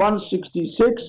166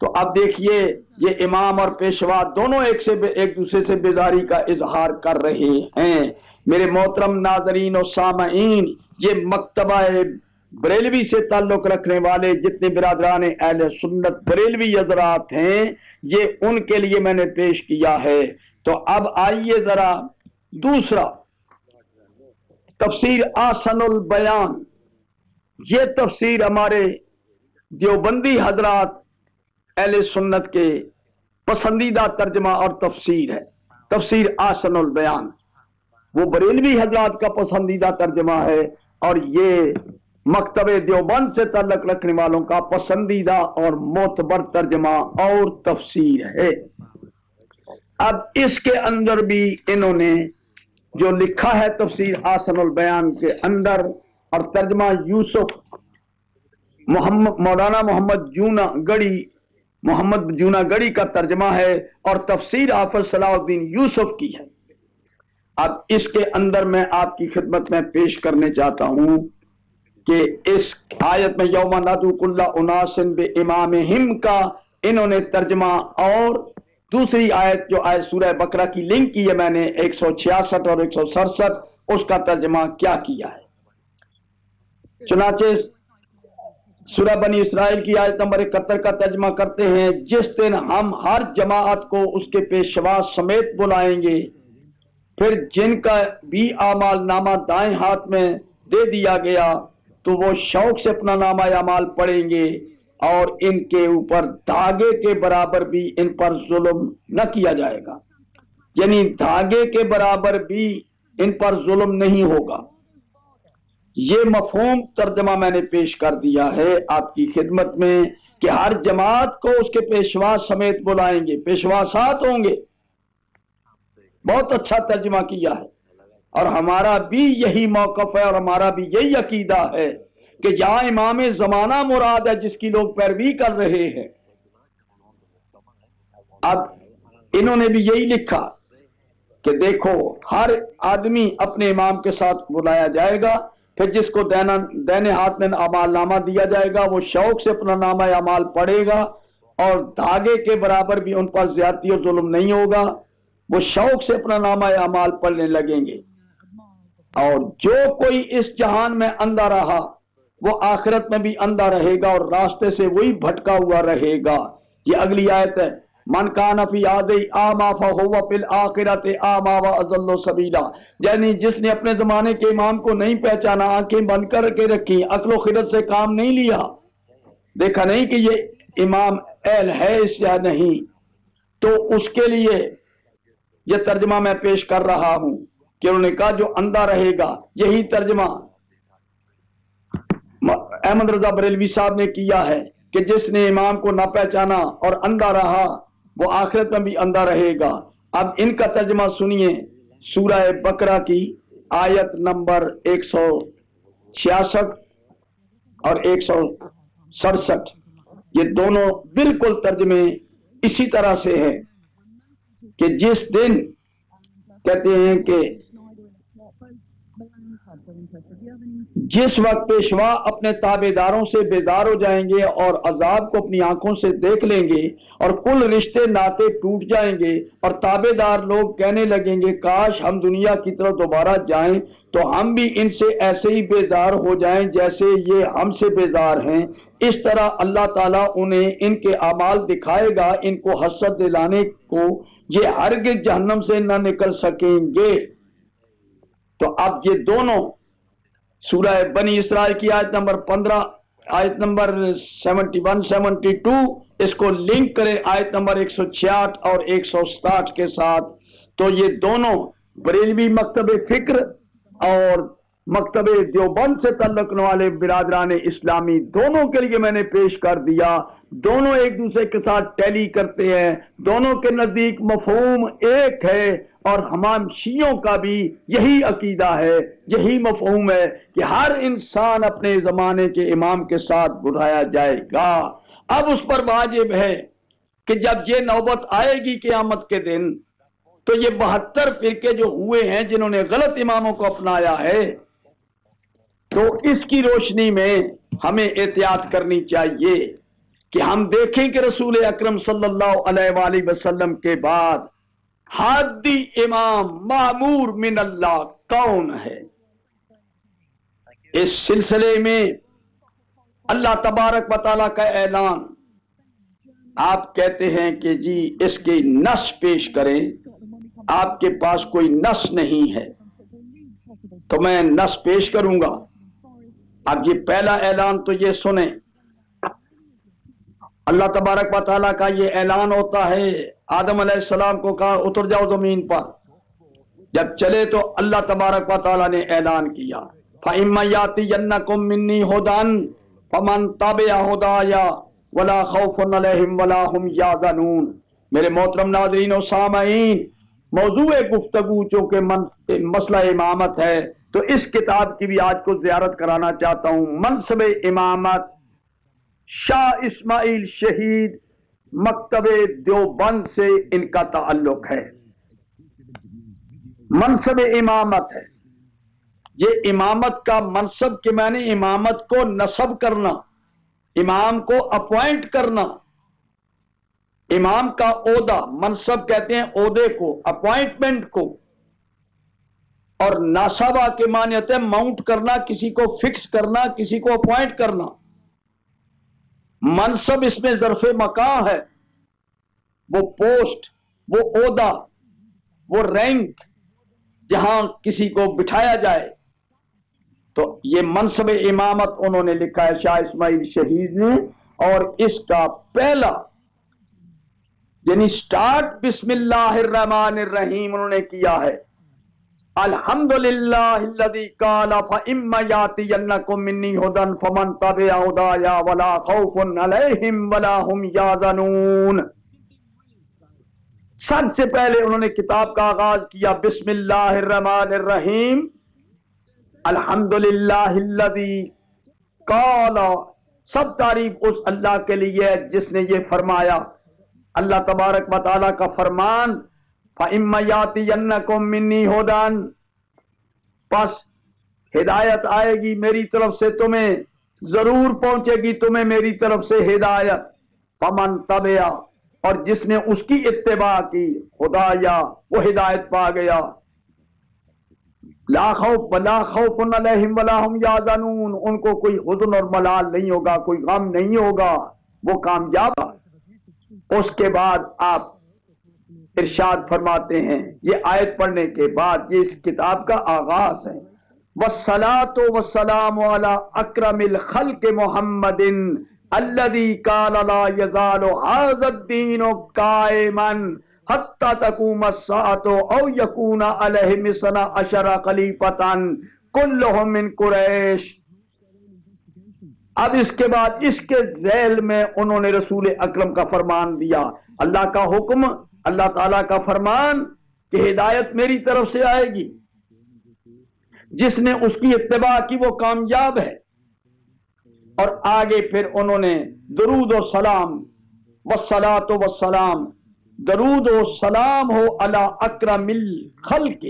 تو اب دیکھیے یہ امام اور پیشوا دونوں ایک دوسرے سے بیزاری کا اظہار کر رہے ہیں۔ میرے محترم ناظرین و سامعین، یہ مکتبہ بریلوی سے تعلق رکھنے والے جتنے برادران اہل سنت بریلوی حضرات ہیں، یہ ان کے لیے میں نے پیش کیا ہے۔ تو اب آئیے ذرا دوسرا تفسیر احسن البیان، یہ تفسیر ہمارے دیوبندی حضرات اہل سنت کے پسندیدہ ترجمہ اور تفسیر ہے۔ تفسیر احسن البیان وہ بریلوی حضرات کا پسندیدہ ترجمہ ہے اور یہ مکتب دیوبند سے تعلق رکھنے والوں کا پسندیدہ اور معتبر ترجمہ اور تفسیر ہے۔ اب اس کے اندر بھی انہوں نے جو لکھا ہے تفسیر احسن البیان کے اندر، اور ترجمہ یوسف مولانا محمد جونا گڑی کا ترجمہ ہے، اور تفسیر حافظ صلاح الدین یوسف کی ہے۔ اب اس کے اندر میں آپ کی خدمت میں پیش کرنے چاہتا ہوں کہ اس آیت میں یوم ندعو کل اناس بامامہم کا انہوں نے ترجمہ، اور دوسری آیت جو آیت سورہ بقرہ کی لنک کی ہے میں نے 166 اور 167، اس کا ترجمہ کیا کیا ہے۔ چنانچہ سورہ بنی اسرائیل کی آیت نمبر 71 کا ترجمہ کرتے ہیں، جس دن ہم ہر جماعت کو اس کے پیشوا سمیت بلائیں گے، پھر جن کا بھی اعمال نامہ دائیں ہاتھ میں دے دیا گیا تو وہ شوق سے اپنا نامہ اعمال پڑھیں گے، اور ان کے اوپر دھاگے کے برابر بھی ان پر ظلم نہ کیا جائے گا، یعنی دھاگے کے برابر بھی ان پر ظلم نہیں ہوگا۔ یہ مفہوم ترجمہ میں نے پیش کر دیا ہے آپ کی خدمت میں کہ ہر جماعت کو اس کے پیشوا سمیت بلائیں گے، پیشوا ساتھ ہوں گے۔ بہت اچھا ترجمہ کیا ہے، اور ہمارا بھی یہی موقف ہے اور ہمارا بھی یہی عقیدہ ہے کہ یہاں امام زمانہ مراد ہے جس کی لوگ پیروی کر رہے ہیں۔ اب انہوں نے بھی یہی لکھا کہ دیکھو ہر آدمی اپنے امام کے ساتھ بلایا جائے گا، پھر جس کو دائیں ہاتھ میں اعمال نامہ دیا جائے گا وہ شوق سے اپنا نامہ اعمال پڑھے گا، اور دھاگے کے برابر بھی ان پر زیادتی اور ظلم نہیں ہوگا، وہ شوق سے اپنا نامہ اعمال پڑھنے لگیں گے۔ اور جو کوئی اس جہان میں اندھا رہا وہ آخرت میں بھی اندھا رہے گا، اور راستے سے وہی بھٹکا ہوا رہے گا۔ یہ اگلی آیت ہے، من کان فی ہذہ اعمی فہو فی الآخرۃ اعمی واضل سبیلا، یعنی جس نے اپنے زمانے کے امام کو نہیں پہچانا، آنکھیں بند کر کے رکھی، عقل و خرد سے کام نہیں لیا، دیکھا نہیں کہ یہ امام اہل ہے اس یا نہیں، تو اس کے لیے یہ ترجمہ میں پیش کر رہا ہوں کہ انہوں نے کہا جو اندھا رہے گا۔ یہی ترجمہ احمد رضا بریلوی صاحب نے کیا ہے کہ جس نے امام کو نہ پہچانا اور اندھا رہا وہ آخرت میں بھی اندھا رہے گا۔ اب ان کا ترجمہ سنیے، سورہ بقرہ کی آیت نمبر 166 اور 167، یہ دونوں بالکل ترجمے اسی طرح سے ہیں کہ جس دن کہتے ہیں کہ جس وقت پیشوا اپنے تابع داروں سے بیزار ہو جائیں گے اور عذاب کو اپنی آنکھوں سے دیکھ لیں گے، اور کل رشتے ناطے ٹوٹ جائیں گے، اور تابع دار لوگ کہنے لگیں گے کاش ہم دنیا کی طرف دوبارہ جائیں تو ہم بھی ان سے ایسے ہی بیزار ہو جائیں جیسے یہ ہم سے بیزار ہیں، اس طرح اللہ تعالیٰ انہیں ان کے اعمال دکھائے گا، ان کو حسرت دلانے کو، یہ ہرگز جہنم سے نہ نکل سکیں گے۔ تو اب یہ دونوں سورہ بنی اسرائیل کی آیت نمبر 15، آیت نمبر 71-72، اس کو لنک کریں آیت نمبر 166 اور 167 کے ساتھ، تو یہ دونوں بریلوی مکتب فکر اور مکتب دیوبند سے تعلق والے برادران اسلامی دونوں کے لیے میں نے پیش کر دیا۔ دونوں ایک دوسرے کے ساتھ ٹیلی کرتے ہیں، دونوں کے نزدیک مفہوم ایک ہے، اور ہمام شیعوں کا بھی یہی عقیدہ ہے، یہی مفہوم ہے کہ ہر انسان اپنے زمانے کے امام کے ساتھ بلایا جائے گا۔ اب اس پر واجب ہے کہ جب یہ نوبت آئے گی قیامت کے دن تو یہ 72 فرقے جو ہوئے ہیں جنہوں نے غلط اماموں کو اپنایا ہے، تو اس کی روشنی میں ہمیں احتیاط کرنی چاہیے کہ ہم دیکھیں کہ رسول اکرم صلی اللہ علیہ وآلہ وسلم کے بعد ہادی امام معمور من اللہ کون ہے۔ اس سلسلے میں اللہ تبارک و تعالیٰ کا اعلان، آپ کہتے ہیں کہ جی اس کی نص پیش کریں، آپ کے پاس کوئی نص نہیں ہے تو میں نص پیش کروں گا۔ اب یہ پہلا اعلان تو یہ سنیں، اللہ تبارک و تعالیٰ کا یہ اعلان ہوتا ہے، آدم علیہ السلام کو کہا اتر جاؤ زمین پر، جب چلے تو اللہ تبارک و تعالیٰ نے اعلان کیا فَإِمَّا يَأْتِيَنَّكُم مِّنِّي هُدًى فَمَن تَبِعَ هُدَايَ وَلَا خَوْفٌ عَلَيْهِمْ وَلَا هُمْ يَحْزَنُونَ۔ میرے محترم ناظرین و سامعین، موضوع گفتگو چونکہ مسئلہ امامت ہے تو اس کتاب کی بھی آج کو زیارت کرانا چاہتا ہوں۔ منصب امامت شاہ اسماعیل شہید مکتب دیوبند سے ان کا تعلق ہے۔ منصب امامت ہے، یہ امامت کا منصب کے معنی امامت کو نصب کرنا، امام کو اپوائنٹ کرنا، امام کا عہدہ، منصب کہتے ہیں عہدے کو، اپوائنٹمنٹ کو، اور ناصبہ کے معنی ہوتے ہیں ماؤنٹ کرنا، کسی کو فکس کرنا، کسی کو اپوائنٹ کرنا۔ منصب اس میں ظرف مکان ہے، وہ پوسٹ، وہ عہدہ، وہ رینک جہاں کسی کو بٹھایا جائے، تو یہ منصب امامت انہوں نے لکھا ہے شاہ اسماعیل شہید نے، اور اس کا پہلا یعنی سٹارٹ بسم اللہ الرحمن الرحیم انہوں نے کیا ہے۔ الحمدللہ الذی قال فإما یأتینکم منی ھدی فمن تبع ھدایا ولا خوف علیہم ولا هم یحزنون۔ سب سے پہلے انہوں نے کتاب کا آغاز کیا بسم اللہ الرحمن الرحیم، الحمدللہ الذی قال، سب تعریف اس اللہ کے لیے ہے جس نے یہ فرمایا، اللہ تبارک و تعالیٰ کا فرمان فَإِمَّا يَأْتِيَنَّكُم مِّنِّي ھُدًى، پس ہدایت آئے گی میری طرف سے، تمہیں ضرور پہنچے گی تمہیں میری طرف سے ہدایت، فَمَن تَبِعَ، اور جس نے اس کی اتباع کی، ہدایا وہ ہدایت پا گیا، لا خوف علیہم ولا ہم یحزنون، ان کو کوئی حزن اور ملال نہیں ہوگا، کوئی غم نہیں ہوگا، وہ کامیاب۔ اس کے بعد آپ ارشاد فرماتے ہیں، یہ آیت پڑھنے کے بعد یہ اس کتاب کا آغاز ہے، والصلاۃ والسلام علی اکرم الخلق محمد الذی قال لا یزال ھذا الدین قائما حتی تقوم الساعة او یکون علیہم اثنا عشر خلیفۃ کلہم من قریش۔ اب اس کے بعد اس کے ذیل میں انہوں نے رسول اکرم کا فرمان دیا، اللہ کا حکم، اللہ تعالیٰ کا فرمان کہ ہدایت میری طرف سے آئے گی، جس نے اس کی اتباع کی وہ کامیاب ہے۔ اور آگے پھر انہوں نے درود و سلام، والصلاۃ والسلام، درود و سلام ہو علی اکرم الخلق،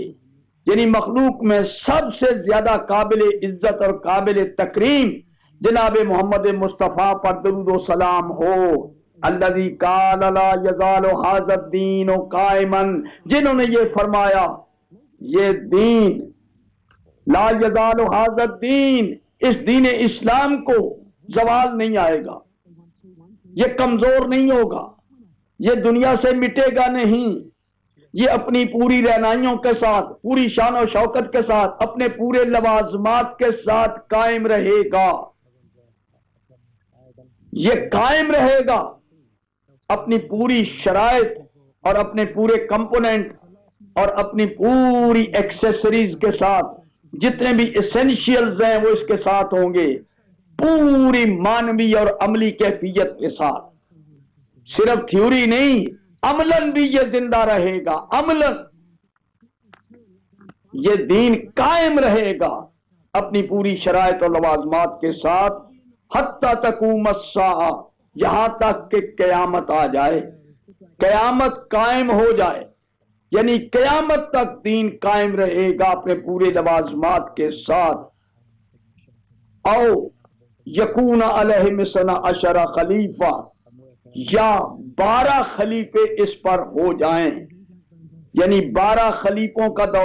یعنی مخلوق میں سب سے زیادہ قابل عزت اور قابل تکریم جناب محمد مصطفیٰ پر درود و سلام ہو، الذی قال لا یزال ھذا الدین قائما، جنہوں نے یہ فرمایا یہ دین، لا یزال ھذا الدین، اس دین اسلام کو زوال نہیں آئے گا، یہ کمزور نہیں ہوگا، یہ دنیا سے مٹے گا نہیں، یہ اپنی پوری رہنائیوں کے ساتھ، پوری شان و شوکت کے ساتھ، اپنے پورے لوازمات کے ساتھ قائم رہے گا، یہ قائم رہے گا اپنی پوری شرائط اور اپنے پورے کمپوننٹ اور اپنی پوری ایکسیسریز کے ساتھ، جتنے بھی ایسینشیلز ہیں وہ اس کے ساتھ ہوں گے، پوری مانوی اور عملی کیفیت کے ساتھ، صرف تھیوری نہیں، عملاً بھی یہ زندہ رہے گا، عملاً یہ دین قائم رہے گا اپنی پوری شرائط اور لوازمات کے ساتھ، حتی تقوم الساعہ، یہاں تک کہ قیامت آ جائے، قیامت قائم ہو جائے، یعنی قیامت تک دین قائم رہے گا اپنے پورے لوازمات کے ساتھ، او یکون علیہم اثنا عشر خلیفہ، یا 12 خلیفے اس پر ہو جائیں، یعنی 12 خلیفوں کا دور